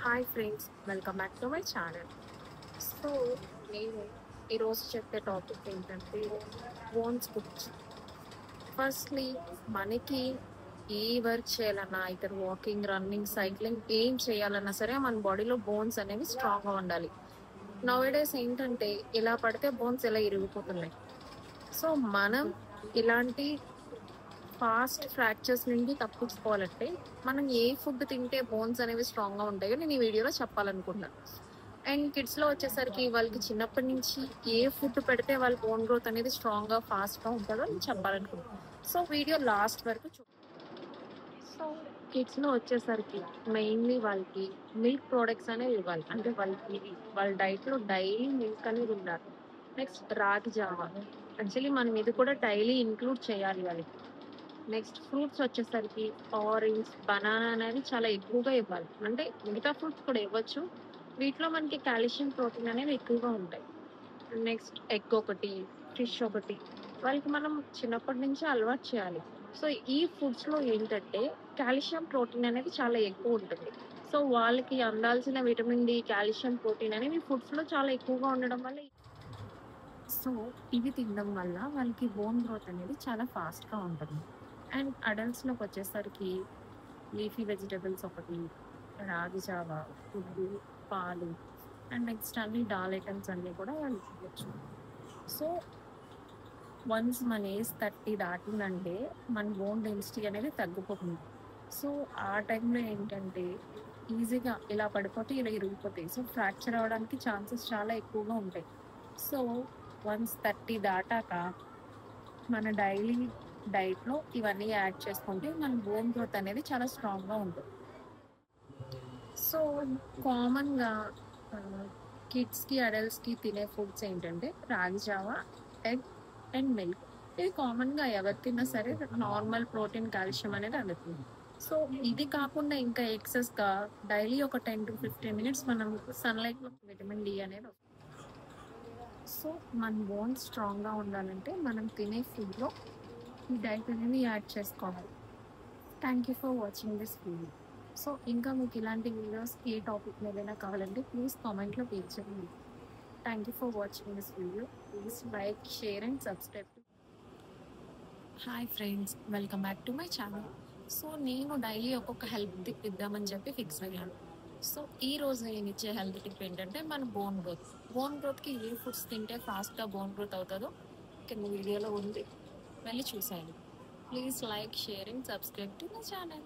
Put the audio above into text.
Hi friends, welcome back to my channel. So నేను ఈరోజు చెప్పే టాపిక్ ఏంటంటే బోన్స్ గురించి. ఫస్ట్లీ మనకి ఏ వర్క్ చేయాలన్నా, ఇతర వాకింగ్, రన్నింగ్, సైక్లింగ్ ఏం చేయాలన్నా సరే మన బాడీలో బోన్స్ అనేవి స్ట్రాంగ్గా ఉండాలి. నౌడేస్ ఏంటంటే ఇలా పడితే బోన్స్ ఇలా ఇరిగిపోతున్నాయి. సో మనం ఇలాంటి ఫాస్ట్ ఫ్రాక్చర్స్ నుండి తప్పించుకోవాలంటే మనం ఏ ఫుడ్ తింటే బోన్స్ అనేవి స్ట్రాంగ్గా ఉంటాయో నేను ఈ వీడియోలో చెప్పాలనుకుంటున్నాను. అండ్ కిడ్స్లో వచ్చేసరికి వాళ్ళకి చిన్నప్పటి నుంచి ఏ ఫుడ్ పెడితే వాళ్ళ బోన్ గ్రోత్ అనేది స్ట్రాంగ్గా ఫాస్ట్గా ఉంటుందో నేను చెప్పాలనుకుంటున్నాను. సో వీడియో లాస్ట్ వరకు సో కిడ్స్లో వచ్చేసరికి మెయిన్లీ వాళ్ళకి మిల్క్ ప్రోడక్ట్స్ అనేవి ఇవ్వాలి. అంటే వాళ్ళకి వాళ్ళ డైట్లో డైలీ మిల్క్ అనేది ఉండాలి. నెక్స్ట్ రాగి జావా, యాక్చువల్లీ మనం ఇది కూడా డైలీ ఇంక్లూడ్ చేయాలి వాళ్ళకి. నెక్స్ట్ ఫ్రూట్స్ వచ్చేసరికి ఆరెంజ్, బనానా అనేది చాలా ఎక్కువగా ఇవ్వాలి. అంటే మిగతా ఫ్రూట్స్ కూడా ఇవ్వచ్చు, వీటిలో మనకి కాల్షియం, ప్రోటీన్ అనేవి ఎక్కువగా ఉంటాయి. నెక్స్ట్ ఎగ్ ఒకటి, ఫిష్ ఒకటి వాళ్ళకి మనం చిన్నప్పటి నుంచి అలవాటు చేయాలి. సో ఈ ఫుడ్స్లో ఏంటంటే కాల్షియం, ప్రోటీన్ అనేది చాలా ఎక్కువ ఉంటుంది. సో వాళ్ళకి అందాల్సిన విటమిన్ డి, కాల్షియం, ప్రోటీన్ అనేవి ఫుడ్స్లో చాలా ఎక్కువగా ఉండడం వల్ల సో ఇవి తినడం వల్ల వాళ్ళకి బోన్ గ్రోత్ అనేది చాలా ఫాస్ట్గా ఉంటుంది. అండ్ అడల్ట్స్లోకి వచ్చేసరికి లీఫీ వెజిటబుల్స్ ఒకటి, రాగి జావ, గుడ్డు, పాలు, అండ్ నెక్స్ట్ అన్ని డాల్ ఐటమ్స్ అన్నీ కూడా వాళ్ళు తినచ్చు. సో వన్స్ మన ఏజ్ 30 దాటిందంటే మన బోన్ డెన్సిటీ అనేది తగ్గిపోతుంది. సో ఆ టైంలో ఏంటంటే ఈజీగా ఇలా పడిపోతే ఇలా ఇరిగిపోతాయి. సో ఫ్రాక్చర్ అవ్వడానికి ఛాన్సెస్ చాలా ఎక్కువగా ఉంటాయి. సో వన్స్ 30 దాటాక మన డైలీ డైట్లో ఇవన్నీ యాడ్ చేసుకుంటే మన బోన్ గ్రోత్ అనేది చాలా స్ట్రాంగ్గా ఉంటుంది. సో కామన్గా కిడ్స్కి, అడల్ట్స్కి తినే ఫుడ్స్ ఏంటంటే రాగి జావా, ఎగ్ అండ్ మిల్క్. ఇది కామన్గా ఎవరు తిన్నా సరే నార్మల్ ప్రోటీన్, కాల్షియం అనేది అందుతుంది. సో ఇది కాకుండా ఇంకా ఎక్సెస్గా డైలీ ఒక 10 to 15 minutes మనం సన్లైట్లో విటమిన్ డి అనేది వస్తుంది. సో మన బోన్స్ స్ట్రాంగ్గా ఉండాలంటే మనం తినే ఫుడ్లో ఈ డైట్ అనేది యాడ్ చేసుకోవాలి. Thank you for watching this video. So ఇంకా మీకు ఇలాంటి వీడియోస్ ఏ టాపిక్ మీదైనా కావాలంటే ప్లీజ్ కామెంట్లో చేయండి. Thank you for watching this video. Please like, share and subscribe. Hi friends, welcome back to my channel. So నేను డైలీ ఒక్కొక్క హెల్త్ టిప్ ఇద్దామని చెప్పి ఫిక్స్ అయ్యాను. సో ఈ రోజు నేను ఇచ్చే హెల్త్ టిప్ ఏంటంటే మన బోన్ గ్రోత్కి ఏ ఫుడ్స్ తింటే ఫాస్ట్గా బోన్ గ్రోత్ అవుతుందో కింద వీడియోలో ఉంది, వెళ్ళి చూసేయండి. Please like, share and subscribe to my channel.